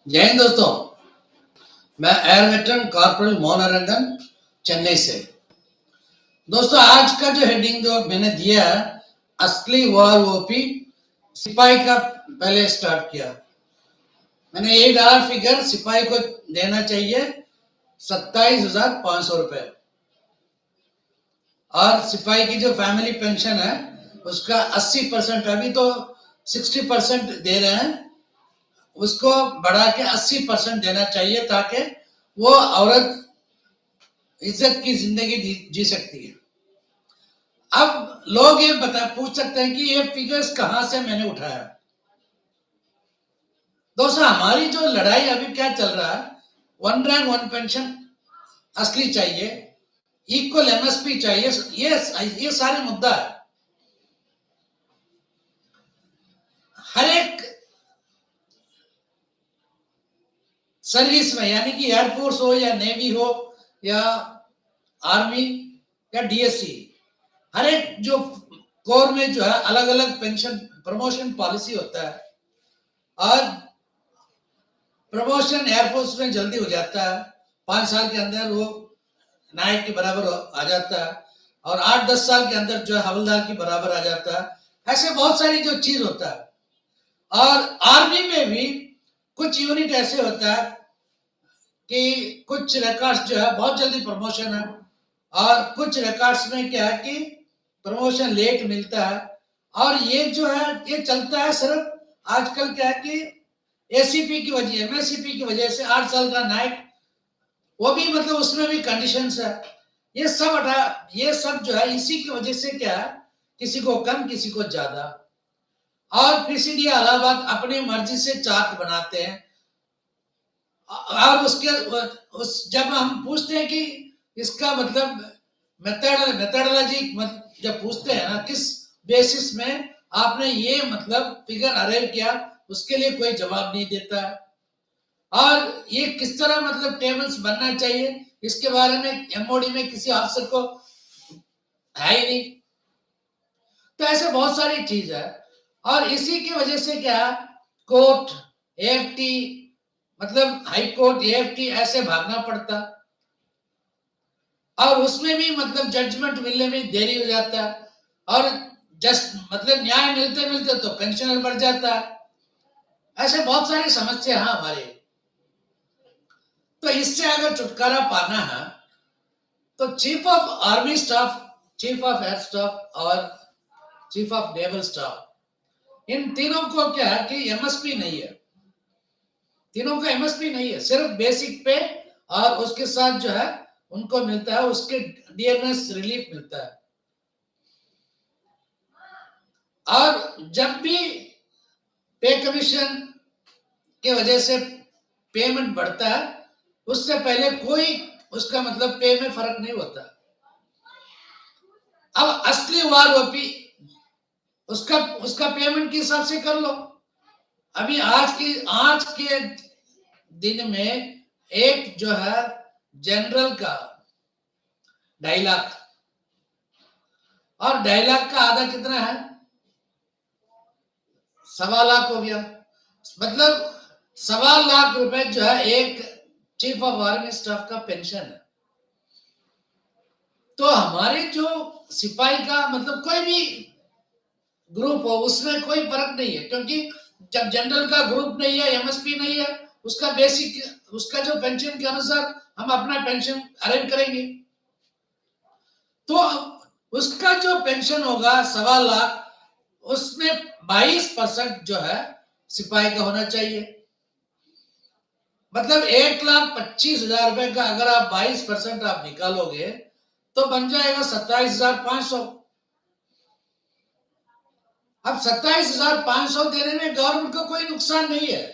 जय हिंद दोस्तों। मैं एयर वेटरन कॉर्पोरल मोहनरंगन चेन्नई से। दोस्तों, आज का जो हेडिंग जो मैंने दिया है, असली वॉर ओपी सिपाही का पहले स्टार्ट किया। मैंने यही डाला फिगर, सिपाही को देना चाहिए 27,500 रुपए, और सिपाही की जो फैमिली पेंशन है उसका 80%, अभी तो 60% दे रहे हैं, उसको बढ़ा के 80% देना चाहिए ताकि वो औरत इज्जत की जिंदगी जी सकती है। अब लोग ये पूछ सकते हैं कि ये फिगर्स कहां से मैंने उठाया। दोस्तों, हमारी जो लड़ाई अभी क्या चल रहा है, वन रैंक वन पेंशन असली चाहिए, इक्वल एमएसपी चाहिए, ये सारे मुद्दा है। हर एक सर्विस में, यानी कि एयरफोर्स हो या नेवी हो या आर्मी या डीएससी, हर एक जो कोर में जो है अलग अलग पेंशन प्रमोशन पॉलिसी होता है। और प्रमोशन एयरफोर्स में जल्दी हो जाता है, 5 साल के अंदर वो नायक के बराबर आ जाता है, और 8-10 साल के अंदर जो है हवलदार के बराबर आ जाता है। ऐसे बहुत सारी जो चीज होता है। और आर्मी में भी कुछ यूनिट ऐसे होता है कि कुछ रिकॉर्ड्स जो है बहुत जल्दी प्रमोशन है, और कुछ रिकॉर्ड्स में क्या है कि प्रमोशन लेट मिलता है। और ये जो है ये चलता है सिर्फ आजकल क्या है कि एसीपी की वजह, एमएससीपी की वजह से 8 साल का नायक, वो भी मतलब उसमें भी कंडीशंस है। ये सब जो है इसी की वजह से क्या है, किसी को कम किसी को ज्यादा। और पीसीडी इलाहाबाद अपनी मर्जी से चार्ट बनाते हैं, और जब हम पूछते हैं कि इसका मतलब मेथडोलॉजी जब पूछते हैं ना, किस बेसिस में आपने ये मतलब फिगर अरेव किया, उसके लिए कोई जवाब नहीं देता है। और ये किस तरह मतलब टेबल्स बनना चाहिए, इसके बारे में एमओडी में किसी अफसर को है ही नहीं। तो ऐसे बहुत सारी चीज है, और इसी की वजह से क्या, कोर्ट, एएफटी, मतलब हाई कोर्ट, एएफटी ऐसे भागना पड़ता, और उसमें भी मतलब जजमेंट मिलने में देरी हो जाता है, और जस्ट मतलब न्याय मिलते मिलते तो पेंशनर बढ़ जाता है। ऐसे बहुत सारी समस्या है हमारे। तो इससे अगर छुटकारा पाना है तो chief of army staff, chief of air staff और चीफ ऑफ नेवल स्टाफ, इन तीनों को क्या है कि एमएसपी नहीं है। तीनों का एमएसपी नहीं है, सिर्फ बेसिक पे, और उसके साथ जो है उनको मिलता है, उसके डीएनएस रिलीफ मिलता है। और जब भी पे कमीशन के वजह से पेमेंट बढ़ता है, उससे पहले कोई उसका मतलब पे में फर्क नहीं होता। अब असली वार ओपी उसका उसका पेमेंट के हिसाब से कर लो। अभी आज के दिन में एक जो है जनरल का 2.5 लाख, और 2.5 लाख का आधा कितना है, 1.25 लाख हो गया। मतलब 1.25 लाख रुपए जो है एक चीफ ऑफ आर्मी स्टाफ का पेंशन है। तो हमारे जो सिपाही का मतलब कोई भी ग्रुप हो, उसमें कोई फर्क नहीं है, क्योंकि जब जनरल का ग्रुप नहीं है, एमएसपी नहीं है, उसका बेसिक, उसका जो पेंशन के अनुसार हम अपना पेंशन अरेंज करेंगे। तो उसका जो पेंशन होगा 1.25 लाख, उसमें 22% जो है सिपाही का होना चाहिए। मतलब 1,25,000 रुपए का अगर आप 22% आप निकालोगे तो बन जाएगा 27,500। अब 27,500 देने में गवर्नमेंट को कोई नुकसान नहीं है।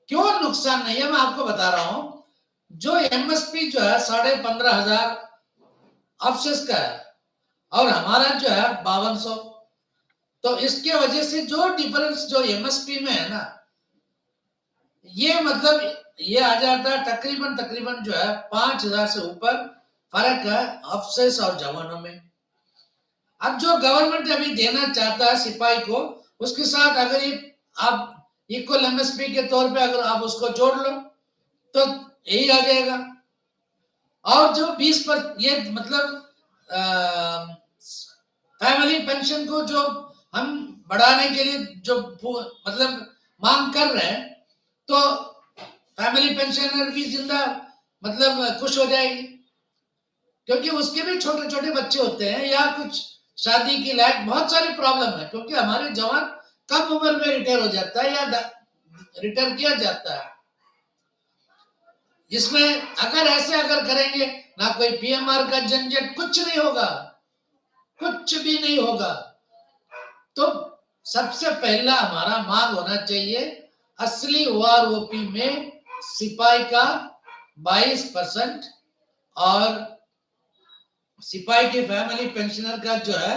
क्यों नुकसान नहीं है, मैं आपको बता रहा हूं। जो एमएसपी जो है 15,500 अफसोस का है, और हमारा जो है 5200। तो इसके वजह से जो डिफरेंस जो एमएसपी में है ना, ये मतलब ये आ जाता है तकरीबन जो है 5,000 से ऊपर फर्क है अफसोस और जवानों में। अब जो गवर्नमेंट अभी देना चाहता है सिपाही को, उसके साथ अगर ये आप इक्वल एमएसपी के तौर पे अगर आप उसको जोड़ लो तो यही आ जाएगा। और जो 20 पर ये मतलब फैमिली पेंशन को जो हम बढ़ाने के लिए जो मतलब मांग कर रहे हैं, तो फैमिली पेंशनर भी जिंदा मतलब खुश हो जाएगी, क्योंकि उसके भी छोटे छोटे बच्चे होते हैं या कुछ शादी की लायक बहुत सारी प्रॉब्लम है, क्योंकि हमारे जवान कम उम्र में रिटायर हो जाता है या रिटायर किया जाता है, जिसमें अगर ऐसे अगर करेंगे ना कोई पीएमआर का झंझट, कुछ नहीं होगा, कुछ भी नहीं होगा। तो सबसे पहला हमारा मांग होना चाहिए असली ओआरओपी में सिपाही का 22% और सिपाही की फैमिली पेंशनर का जो है,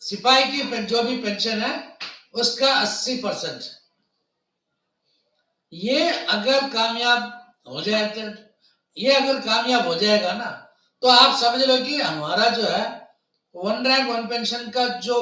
सिपाही की जो भी पेंशन है उसका 80%। ये अगर कामयाब हो जाए तो, ये अगर कामयाब हो जाएगा ना, तो आप समझ लो कि हमारा जो है वन रैंक वन पेंशन का जो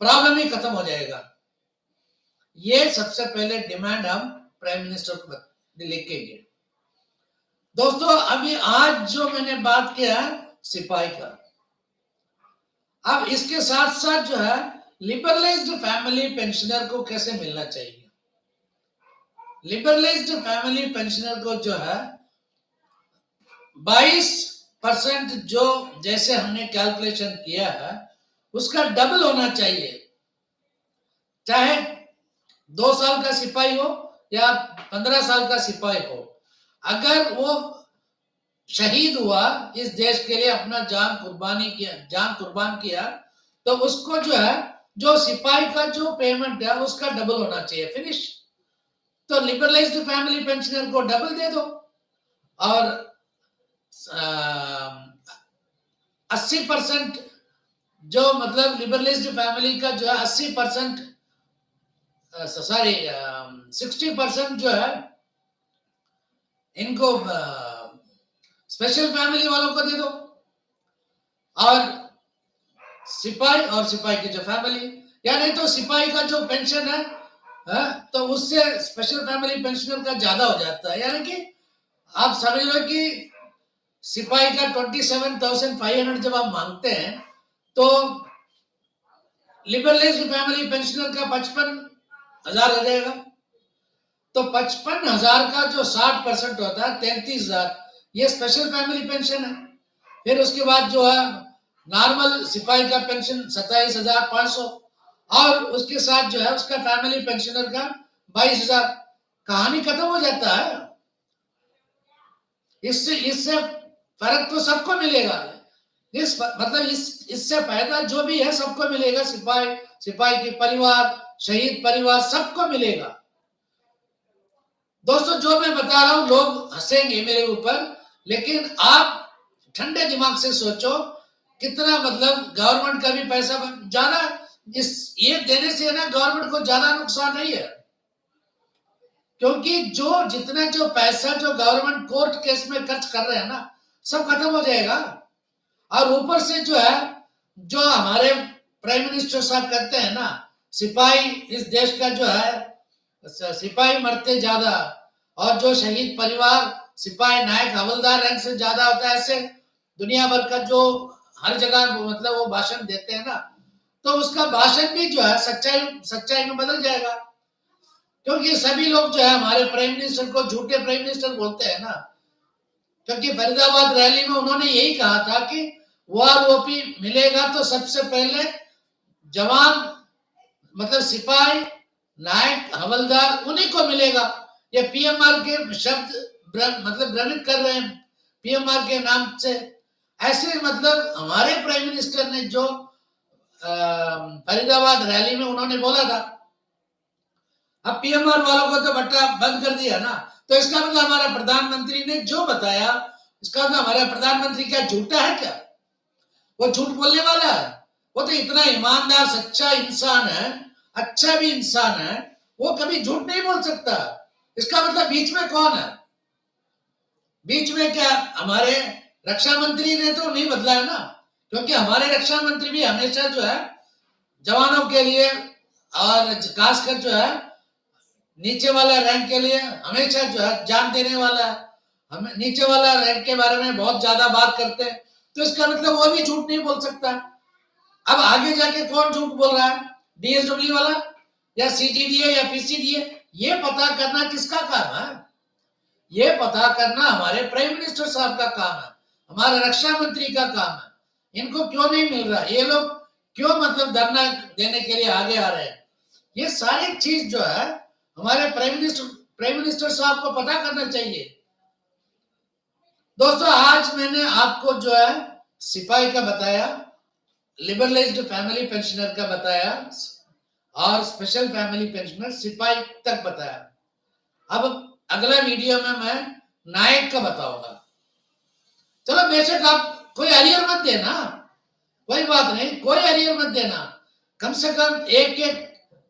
प्रॉब्लम ही खत्म हो जाएगा। ये सबसे पहले डिमांड हम प्राइम मिनिस्टर को लिखेंगे। दोस्तों अभी आज जो मैंने बात किया है सिपाही का, अब इसके साथ साथ जो है लिबरलाइज्ड फैमिली पेंशनर को कैसे मिलना चाहिए। लिबरलाइज्ड फैमिली पेंशनर को जो है 22% जो जैसे हमने कैलकुलेशन किया है उसका डबल होना चाहिए, चाहे 2 साल का सिपाही हो या 15 साल का सिपाही हो। अगर वो शहीद हुआ इस देश के लिए, अपना जान कुर्बान किया, तो उसको जो है जो सिपाही का जो पेमेंट है उसका डबल होना चाहिए, फिनिश। तो लिबरलाइज्ड फैमिली पेंशनर को डबल दे दो और 80% जो मतलब लिबरलाइज्ड फैमिली का जो है 80% सॉरी 60% जो है इनको स्पेशल फैमिली वालों को दे दो, और सिपाही की जो फैमिली, या नहीं तो सिपाही का जो पेंशन है तो उससे स्पेशल फैमिली पेंशनर का ज्यादा हो जाता है। यानी कि आप समझ लो कि सिपाही का 27,500 जब आप मांगते हैं तो लिबरलाइज्ड फैमिली पेंशनर का 55,000 हो जाएगा। तो 55,000 का जो 60% होता है 33,000, ये स्पेशल फैमिली पेंशन है। फिर उसके बाद जो है नॉर्मल सिपाही का पेंशन 27,500, और उसके साथ जो है उसका फैमिली पेंशनर का 22,000, कहानी खत्म हो जाता है। इससे फर्क तो सबको मिलेगा, इससे फायदा जो भी है सबको मिलेगा, सिपाही के परिवार, शहीद परिवार, सबको मिलेगा। दोस्तों जो मैं बता रहा हूं लोग हंसेंगे मेरे ऊपर, लेकिन आप ठंडे दिमाग से सोचो कितना मतलब गवर्नमेंट का भी पैसा ज्यादा ये देने से ना गवर्नमेंट को ज्यादा नुकसान नहीं है, क्योंकि जितना जो पैसा जो गवर्नमेंट कोर्ट केस में खर्च कर रहे हैं ना सब खत्म हो जाएगा। और ऊपर से जो है जो हमारे प्राइम मिनिस्टर साहब कहते हैं ना, सिपाही इस देश का जो है सिपाही मरते ज्यादा और जो शहीद परिवार सिपाही नायक हवलदार रैंक से ज्यादा होता है, ऐसे दुनिया भर का जो हर जगह मतलब वो भाषण देते हैं ना, तो उसका भाषण भी जो है सच्चाई में बदल जाएगा। क्योंकि सभी लोग जो है हमारे प्राइम मिनिस्टर को झूठे प्राइम मिनिस्टर बोलते हैं ना, क्योंकि फरीदाबाद रैली में उन्होंने यही कहा था कि ओआरओपी मिलेगा तो सबसे पहले जवान मतलब सिपाही नायक हवलदार उन्हीं को मिलेगा। ये पीएमआर के शब्द मतलब भ्रमित कर रहे हैं पीएमआर के नाम से। ऐसे मतलब हमारे प्राइम मिनिस्टर ने जो फरीदाबाद रैली में उन्होंने बोला था, अब पीएमआर वालों को तो बट्टा बंद कर दिया ना, तो इसका मतलब हमारा प्रधानमंत्री ने जो बताया, इसका मतलब हमारा प्रधानमंत्री क्या झूठा है क्या? वो झूठ बोलने वाला है? वो तो इतना ईमानदार सच्चा इंसान है, अच्छा भी इंसान है, वो कभी झूठ नहीं बोल सकता। इसका मतलब बीच में कौन है? बीच में क्या हमारे रक्षा मंत्री ने तो नहीं बदला है ना, क्योंकि हमारे रक्षा मंत्री भी हमेशा जो है जवानों के लिए और खासकर जो है नीचे वाला रैंक के लिए हमेशा जो है जान देने वाला, हमें नीचे वाला रैंक के बारे में बहुत ज्यादा बात करते हैं, तो इसका मतलब वो भी झूठ नहीं बोल सकता। अब आगे जाके कौन झूठ बोल रहा है, डीएसडब्ल्यू वाला या सीजीडीए या पीसीडीए, ये पता करना किसका काम है? ये पता करना हमारे प्राइम मिनिस्टर साहब का काम है, हमारे रक्षा मंत्री का काम है। इनको क्यों नहीं मिल रहा, ये लोग क्यों मतलब धरना देने के लिए आगे आ रहे हैं? ये सारी चीज जो है हमारे प्राइम मिनिस्टर साहब को पता करना चाहिए। दोस्तों, आज मैंने आपको जो है सिपाही का बताया, लिबरलाइज्ड फैमिली पेंशनर का बताया और स्पेशल फैमिली पेंशनर सिपाही तक बताया। अब अगला वीडियो में मैं नायक का बताऊंगा। चलो, बेशक आप कोई अरियर मत देना, कोई बात नहीं, कोई अरियर मत देना, कम से कम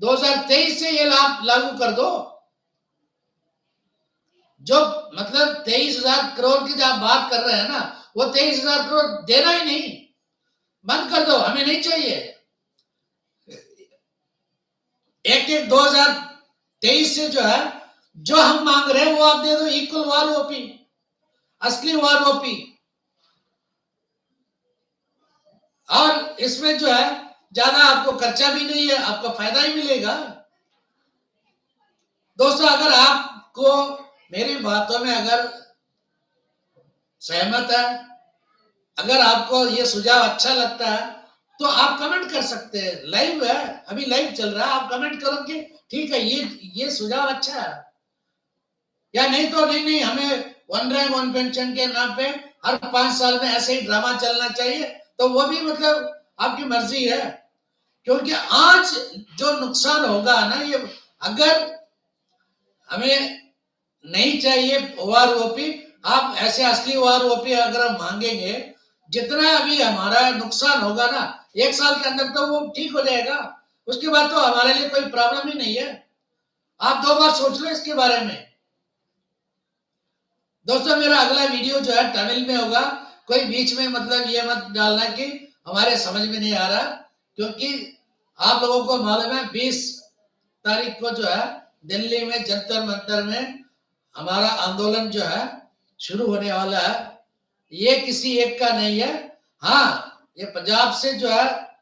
2023 से ये लागू कर दो। जो मतलब 23,000 करोड़ की जो आप बात कर रहे हैं ना, वो 23,000 करोड़ देना ही नहीं, बंद कर दो, हमें नहीं चाहिए। 2023 से जो है जो हम मांग रहे हैं वो आप दे दो, इक्वल वार ओपी, असली वार ओपी। और इसमें जो है ज्यादा आपको खर्चा भी नहीं है, आपको फायदा ही मिलेगा। दोस्तों, अगर आपको मेरी बातों में अगर सहमत है, अगर आपको ये सुझाव अच्छा लगता है, तो आप कमेंट कर सकते हैं। लाइव है, अभी लाइव चल रहा है, आप कमेंट करोगे ठीक है, ये सुझाव अच्छा है, या नहीं तो नहीं, हमें वन रैंक वन पेंशन के नाम पे हर 5 साल में ऐसे ही ड्रामा चलना चाहिए, तो वो भी मतलब आपकी मर्जी है। क्योंकि आज जो नुकसान होगा ना, ये अगर हमें नहीं चाहिए ओआरओपी, आप ऐसे असली ओआरओपी अगर हम मांगेंगे, जितना अभी हमारा नुकसान होगा ना 1 साल के अंदर, तो वो ठीक हो जाएगा, उसके बाद तो हमारे लिए कोई प्रॉब्लम ही नहीं है। आप 2 बार सोच लो इसके बारे में। दोस्तों, मेरा अगला वीडियो जो है तमिल में होगा, कोई बीच में मतलब ये मत डालना कि हमारे समझ में नहीं आ रहा, क्योंकि आप लोगों को मालूम है 20 तारीख को जो है दिल्ली में जंतर मंतर में हमारा आंदोलन जो है शुरू होने वाला है। ये किसी एक का नहीं है, हाँ, ये पंजाब से जो है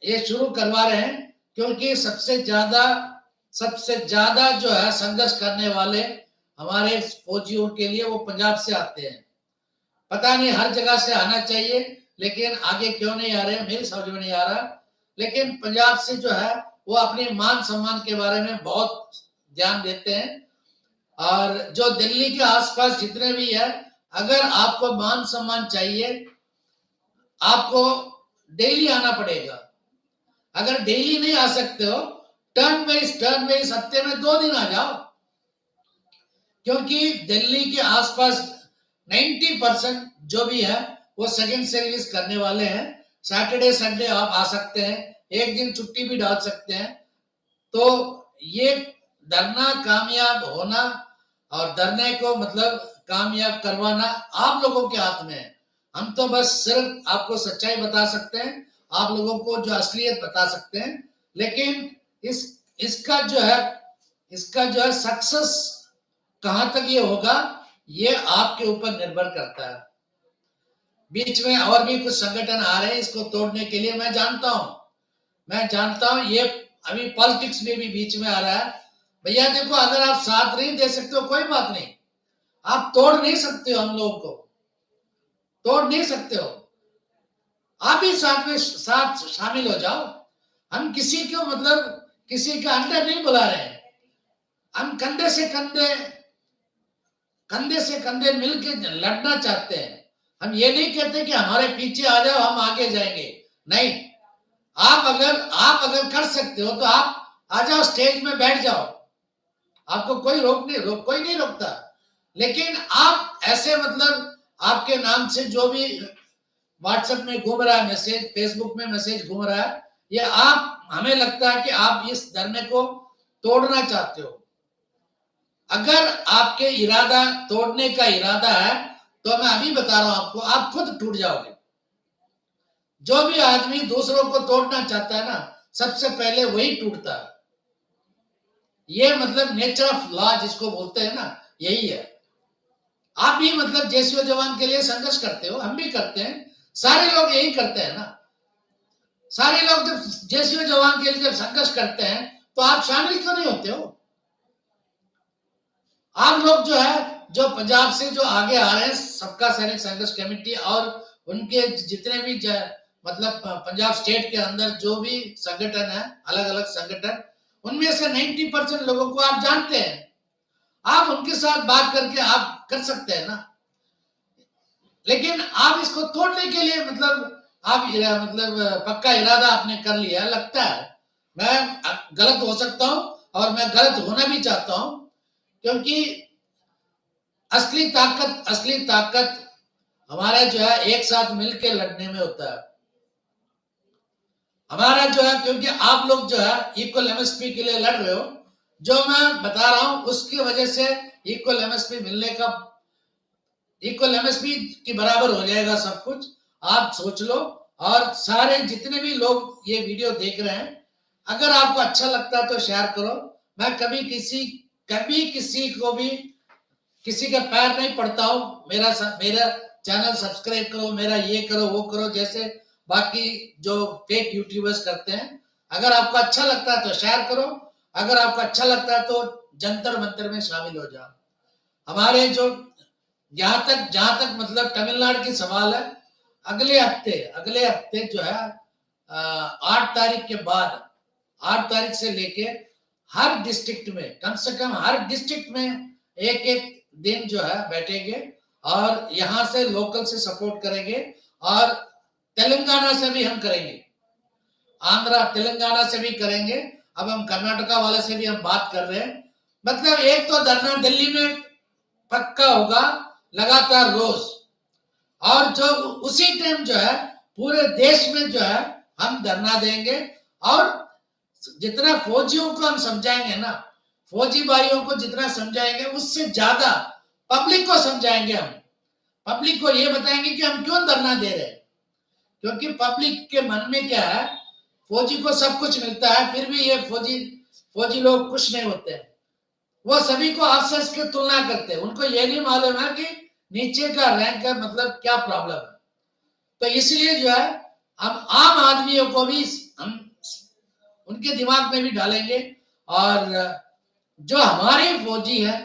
ये शुरू करवा रहे हैं, क्योंकि सबसे ज्यादा जो है संघर्ष करने वाले हमारे फौजियों के लिए वो पंजाब से आते हैं। पता नहीं हर जगह से आना चाहिए, लेकिन आगे क्यों नहीं आ रहे, मेरी समझ में नहीं आ रहा। लेकिन पंजाब से जो है वो अपने मान सम्मान के बारे में बहुत ध्यान देते हैं। और जो दिल्ली के आसपास जितने भी है, अगर आपको मान सम्मान चाहिए, आपको डेली आना पड़ेगा। अगर डेली नहीं आ सकते हो, टर्न वाइज हफ्ते में 2 दिन आ जाओ, क्योंकि दिल्ली के आसपास 90% जो भी है वो सेकंड सर्विस करने वाले हैं। सैटरडे संडे आप आ सकते हैं, एक दिन छुट्टी भी डाल सकते हैं। तो ये धरना कामयाब होना और धरने को मतलब कामयाब करवाना आप लोगों के हाथ में है। हम तो बस सिर्फ आपको सच्चाई बता सकते हैं, आप लोगों को जो असलियत बता सकते हैं, लेकिन इसका जो है सक्सेस कहां तक ये होगा, ये आपके ऊपर निर्भर करता है। बीच में और भी कुछ संगठन आ रहे हैं इसको तोड़ने के लिए, मैं जानता हूं ये अभी पॉलिटिक्स में भी बीच में आ रहा है। भैया देखो, अगर आप साथ नहीं दे सकते हो कोई बात नहीं, आप तोड़ नहीं सकते हो, हम लोगों को तोड़ नहीं सकते हो, आप भी साथ शामिल हो जाओ। हम किसी को मतलब किसी का अंडर नहीं बुला रहे हैं, हम कंधे से कंधे मिलके लड़ना चाहते हैं। हम ये नहीं कहते कि हमारे पीछे आ जाओ हम आगे जाएंगे, नहीं। आप अगर कर सकते हो तो आप आ जाओ, स्टेज में बैठ जाओ, आपको कोई कोई नहीं रोकता। लेकिन आप ऐसे मतलब आपके नाम से जो भी व्हाट्सएप में घूम रहा है मैसेज, फेसबुक में मैसेज घूम रहा है, ये हमें लगता है कि आप इस धरने को तोड़ना चाहते हो। अगर आपके इरादा तोड़ने का इरादा है, तो मैं अभी बता रहा हूं आपको, आप खुद टूट जाओगे। जो भी आदमी दूसरों को तोड़ना चाहता है ना, सबसे पहले वही टूटता है। ये मतलब नेचर ऑफ लॉ जिसको बोलते हैं ना, यही है। आप भी मतलब जेसीओ जवान के लिए संघर्ष करते हो, हम भी करते हैं, सारे लोग यही करते हैं ना। सारे लोग जब जेसीओ जवान के लिए जब संघर्ष करते हैं तो आप शामिल क्यों नहीं होते हो? आप लोग जो है, जो पंजाब से जो आगे आ रहे हैं, सबका सैनिक संघर्ष कमेटी और उनके जितने भी मतलब पंजाब स्टेट के अंदर जो भी संगठन है, अलग अलग संगठन, उनमें से 90% लोगों को आप जानते हैं। आप उनके साथ बात करके आप कर सकते हैं ना। लेकिन आप इसको तोड़ने के लिए मतलब आप मतलब पक्का इरादा आपने कर लिया लगता है। मैं गलत हो सकता हूं और मैं गलत होना भी चाहता हूं, क्योंकि असली ताकत हमारा जो है एक साथ मिलकर लड़ने में होता है। हमारा जो है, क्योंकि आप लोग जो है इक्वल एमएसपी के लिए लड़ रहे हो, जो मैं बता रहा हूं उसकी वजह से इक्वल एमएसपी मिलने का, इक्वल एमएसपी के बराबर हो जाएगा सब कुछ। आप सोच लो। और सारे जितने भी लोग ये वीडियो देख रहे हैं, अगर आपको अच्छा लगता है तो शेयर करो। मैं कभी किसी को भी किसी का पैर नहीं पड़ता हूं, मेरा चैनल सब्सक्राइब करो, मेरा ये करो वो करो, जैसे बाकी जो फेक यूट्यूबर्स करते हैं। अगर आपको अच्छा लगता है तो शेयर करो, अगर आपको अच्छा लगता है तो जंतर मंतर में शामिल हो जाओ। हमारे जो जहां तक मतलब तमिलनाडु की सवाल है, अगले हफ्ते जो है 8 तारीख के बाद, 8 तारीख से लेके हर डिस्ट्रिक्ट में, कम से कम हर डिस्ट्रिक्ट में एक एक दिन जो है बैठेंगे और यहां से लोकल से सपोर्ट करेंगे और तेलंगाना से भी हम करेंगे, आंध्रा तेलंगाना से भी करेंगे। अब हम कर्नाटका वाले से भी हम बात कर रहे हैं। मतलब एक तो धरना दिल्ली में पक्का होगा लगातार रोज, और जो उसी टाइम जो है पूरे देश में जो है हम धरना देंगे। और जितना फौजियों को हम समझाएंगे ना, फौजी भाइयों को जितना समझाएंगे उससे ज्यादा पब्लिक को समझाएंगे। हम पब्लिक को ये बताएंगे कि हम क्यों धरना दे रहे हैं, क्योंकि पब्लिक के मन में क्या है, फौजी को सब कुछ मिलता है फिर भी ये फौजी लोग खुश नहीं होते हैं। वो सभी को अफसर की तुलना करते हैं, उनको ये नहीं मालूम है कि नीचे का रैंक का मतलब क्या प्रॉब्लम है। तो इसलिए जो है हम आम आदमियों को भी हम उनके दिमाग में भी डालेंगे। और जो हमारे फौजी है,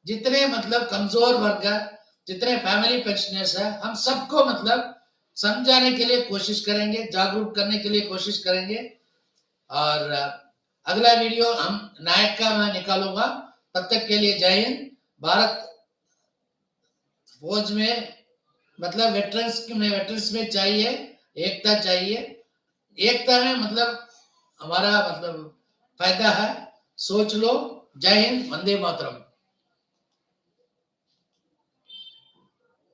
जितने मतलब कमजोर वर्ग है, जितने फैमिली पेंशनर्स है, हम सबको मतलब समझाने के लिए कोशिश करेंगे, जागरूक करने के लिए कोशिश करेंगे। और अगला वीडियो हम नायक का मैं निकालूंगा। तब तक के लिए जय हिंद। भारत फौज में मतलब वेटरन्स में चाहिए एकता, चाहिए एकता में मतलब हमारा मतलब फायदा है। सोच लो। जय हिंद, वंदे मातरम।